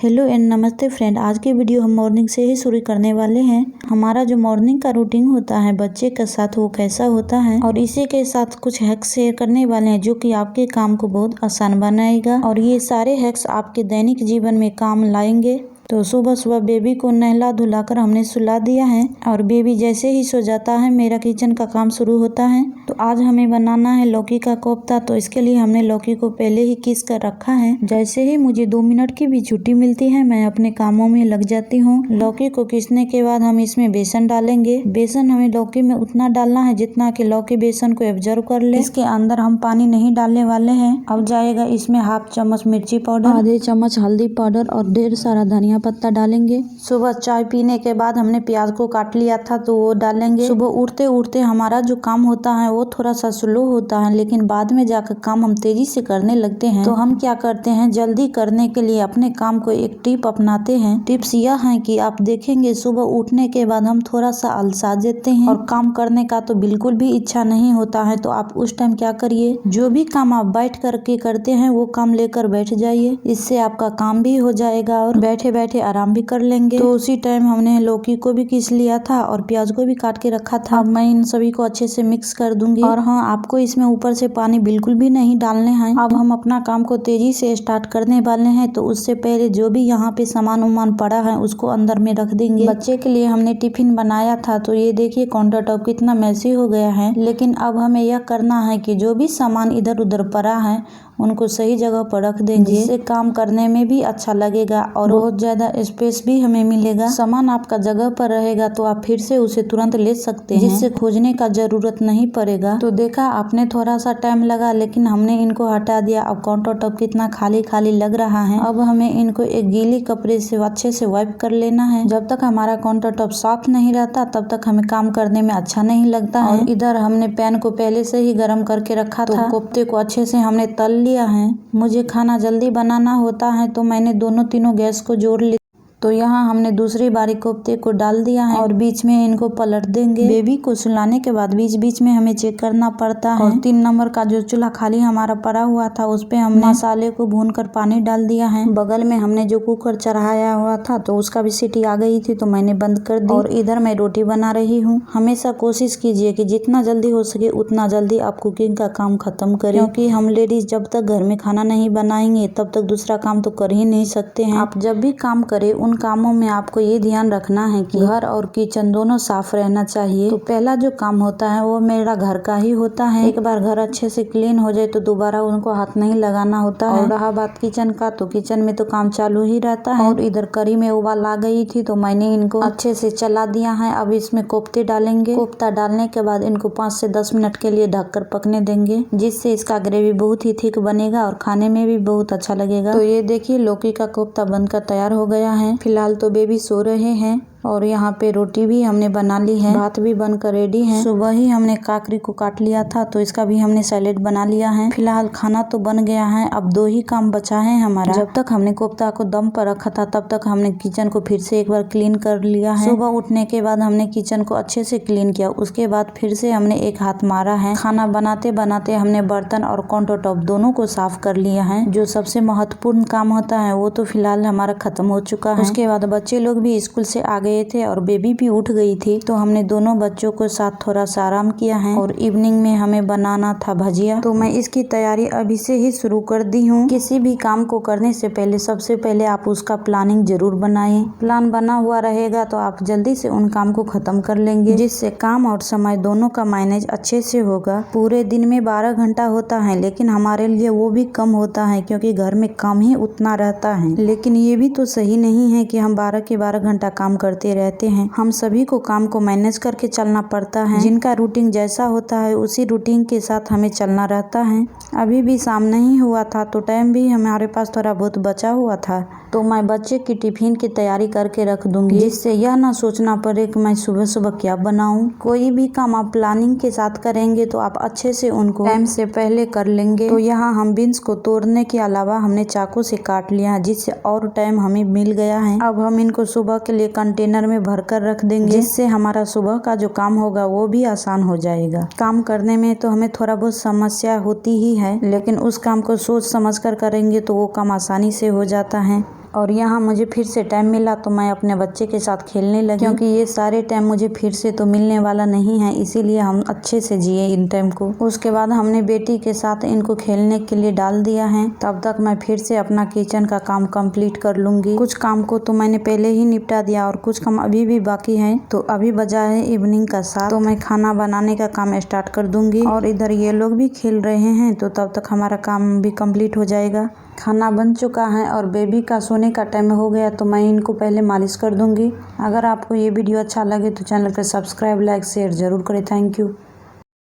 Hello and नमस्ते friend. आज की वीडियो हम मॉर्निंग से ही शुरू करने वाले हैं। हमारा जो मॉर्निंग का रूटीन होता है बच्चे के साथ वो कैसा होता है और इसी के साथ कुछ हैक्स शेयर करने वाले हैं जो कि आपके काम को बहुत आसान बनाएगा और ये सारे हैक्स आपके दैनिक जीवन में काम लाएंगे। तो सुबह सुबह बेबी को नहला धुलाकर हमने सुला दिया है और बेबी जैसे ही सो जाता है मेरा किचन का काम शुरू होता है। तो आज हमें बनाना है लौकी का कोफ्ता। तो इसके लिए हमने लौकी को पहले ही घिस कर रखा है। जैसे ही मुझे 2 मिनट की भी छुट्टी मिलती है मैं अपने कामों में लग जाती हूँ। लौकी को घिसने के बाद हम इसमें बेसन डालेंगे। बेसन हमें लौकी में उतना डालना है जितना कि लौकी बेसन को एब्जॉर्ब कर ले। इसके अंदर हम पानी नहीं डालने वाले हैं। अब जाएगा इसमें ½ चम्मच मिर्ची पाउडर, आधे चम्मच हल्दी पाउडर और ढेर सारा धनिया पत्ता डालेंगे। सुबह चाय पीने के बाद हमने प्याज को काट लिया था तो वो डालेंगे। सुबह उठते उठते हमारा जो काम होता है वो थोड़ा सा स्लो होता है, लेकिन बाद में जाकर काम हम तेजी से करने लगते हैं। तो हम क्या करते हैं, जल्दी करने के लिए अपने काम को एक टिप अपनाते हैं। टिप्स यह है कि आप देखेंगे सुबह उठने के बाद हम थोड़ा सा अलसा देते हैं और काम करने का तो बिल्कुल भी इच्छा नहीं होता है। तो आप उस टाइम क्या करिए, जो भी काम आप बैठ करके करते हैं वो काम लेकर बैठ जाइए। इससे आपका काम भी हो जाएगा और बैठे बैठे आराम भी कर लेंगे। तो उसी टाइम हमने लौकी को भी घिस लिया था और प्याज को भी काट के रखा था। अब मैं इन सभी को अच्छे से मिक्स कर दूंगी। और हाँ, आपको इसमें ऊपर से पानी बिल्कुल भी नहीं डालने हैं। अब हम अपना काम को तेजी से स्टार्ट करने वाले हैं। तो उससे पहले जो भी यहाँ पे सामान उमान पड़ा है उसको अंदर में रख देंगे। बच्चे के लिए हमने टिफिन बनाया था तो ये देखिए काउंटर टॉप कितना मैसी हो गया है। लेकिन अब हमें यह करना है कि जो भी सामान इधर उधर पड़ा है उनको सही जगह पर रख देंगे, जिससे काम करने में भी अच्छा लगेगा और बहुत ज्यादा स्पेस भी हमें मिलेगा। सामान आपका जगह पर रहेगा तो आप फिर से उसे तुरंत ले सकते हैं, जिससे खोजने का जरूरत नहीं पड़ेगा। तो देखा आपने, थोड़ा सा टाइम लगा लेकिन हमने इनको हटा दिया। अब काउंटर टॉप कितना खाली खाली लग रहा है। अब हमें इनको एक गीली कपड़े से अच्छे से वाइप कर लेना है। जब तक हमारा काउंटर टॉप साफ नहीं रहता तब तक हमें काम करने में अच्छा नहीं लगता है। और इधर हमने पैन को पहले से ही गर्म करके रखा था। कोफ्ते को अच्छे से हमने तल लिया है। मुझे खाना जल्दी बनाना होता है तो मैंने दोनों तीनों गैस को जोड़ लिया। तो यहाँ हमने दूसरी बारी कोफ्ते को डाल दिया है और बीच में इनको पलट देंगे। बेबी को सुलाने के बाद बीच बीच में हमें चेक करना पड़ता है। और 3 नंबर का जो चूल्हा खाली हमारा पड़ा हुआ था उस पे हमने मसाले को भूनकर पानी डाल दिया है। बगल में हमने जो कुकर चढ़ाया हुआ था तो उसका भी सीटी आ गई थी तो मैंने बंद कर दी। और इधर मैं रोटी बना रही हूँ। हमेशा कोशिश कीजिए कि जितना जल्दी हो सके उतना जल्दी आप कुकिंग का काम खत्म करें, क्योंकि हम लेडीज जब तक घर में खाना नहीं बनाएंगे तब तक दूसरा काम तो कर ही नहीं सकते हैं। आप जब भी काम करें उन कामों में आपको ये ध्यान रखना है कि घर और किचन दोनों साफ रहना चाहिए। तो पहला जो काम होता है वो मेरा घर का ही होता है। एक बार घर अच्छे से क्लीन हो जाए तो दोबारा उनको हाथ नहीं लगाना होता है। और रहा बात किचन का, तो किचन में तो काम चालू ही रहता है। और इधर करी में उबाल आ गई थी तो मैंने इनको अच्छे से चला दिया है। अब इसमें कोफ्ते डालेंगे। कोफ्ता डालने के बाद इनको 5 से 10 मिनट के लिए ढककर पकने देंगे, जिससे इसका ग्रेवी बहुत ही थिक बनेगा और खाने में भी बहुत अच्छा लगेगा। तो ये देखिए लौकी का कोफ्ता बनकर तैयार हो गया है। फिलहाल तो बेबी सो रहे हैं। और यहाँ पे रोटी भी हमने बना ली है, भात भी बनकर रेडी है। सुबह ही हमने काकरी को काट लिया था तो इसका भी हमने सैलेड बना लिया है। फिलहाल खाना तो बन गया है। अब 2 ही काम बचा है हमारा। जब तक हमने कोफ्ता को दम पर रखा था तब तक हमने किचन को फिर से एक बार क्लीन कर लिया है। सुबह उठने के बाद हमने किचन को अच्छे से क्लीन किया। उसके बाद फिर से हमने एक हाथ मारा है। खाना बनाते बनाते हमने बर्तन और काउंटर टॉप दोनों को साफ कर लिया है। जो सबसे महत्वपूर्ण काम होता है वो तो फिलहाल हमारा खत्म हो चुका है। उसके बाद बच्चे लोग भी स्कूल से आ गए थे और बेबी भी उठ गई थी तो हमने दोनों बच्चों को साथ थोड़ा सा आराम किया है। और इवनिंग में हमें बनाना था भजिया, तो मैं इसकी तैयारी अभी से ही शुरू कर दी हूँ। किसी भी काम को करने से पहले सबसे पहले आप उसका प्लानिंग जरूर बनाएं। प्लान बना हुआ रहेगा तो आप जल्दी से उन काम को खत्म कर लेंगे, जिससे काम और समय दोनों का मैनेज अच्छे से होगा। पूरे दिन में 12 घंटा होता है लेकिन हमारे लिए वो भी कम होता है क्योंकि घर में काम ही उतना रहता है। लेकिन ये भी तो सही नहीं है कि हम 12 के 12 घंटा काम करते रहते हैं। हम सभी को काम को मैनेज करके चलना पड़ता है। जिनका रूटीन जैसा होता है उसी रूटीन के साथ हमें चलना रहता है। अभी भी शाम नहीं हुआ था तो टाइम भी हमारे पास थोड़ा बहुत बचा हुआ था तो मैं बच्चे की टिफिन की तैयारी करके रख दूंगी, जिससे यह ना सोचना पड़े कि मैं सुबह सुबह क्या बनाऊं। कोई भी काम आप प्लानिंग के साथ करेंगे तो आप अच्छे से उनको टाइम से पहले कर लेंगे। तो यहाँ हम बीन्स को तोड़ने के अलावा हमने चाकू से काट लिया है, जिससे और टाइम हमें मिल गया है। अब हम इनको सुबह के लिए कंटेनर में भरकर रख देंगे, जिससे हमारा सुबह का जो काम होगा वो भी आसान हो जाएगा। काम करने में तो हमें थोड़ा बहुत समस्या होती ही है, लेकिन उस काम को सोच समझ कर करेंगे तो वो काम आसानी से हो जाता है। और यहाँ मुझे फिर से टाइम मिला तो मैं अपने बच्चे के साथ खेलने लगी, क्योंकि ये सारे टाइम मुझे फिर से तो मिलने वाला नहीं है, इसीलिए हम अच्छे से जिए इन टाइम को। उसके बाद हमने बेटी के साथ इनको खेलने के लिए डाल दिया है। तब तक मैं फिर से अपना किचन का काम कंप्लीट कर लूंगी। कुछ काम को तो मैंने पहले ही निपटा दिया और कुछ काम अभी भी बाकी है। तो अभी बजा है इवनिंग का 7, तो मैं खाना बनाने का काम स्टार्ट कर दूंगी। और इधर ये लोग भी खेल रहे हैं, तो तब तक हमारा काम भी कंप्लीट हो जाएगा। खाना बन चुका है और बेबी का सोने का टाइम हो गया, तो मैं इनको पहले मालिश कर दूंगी। अगर आपको ये वीडियो अच्छा लगे तो चैनल को सब्सक्राइब, लाइक, शेयर जरूर करें। Thank you.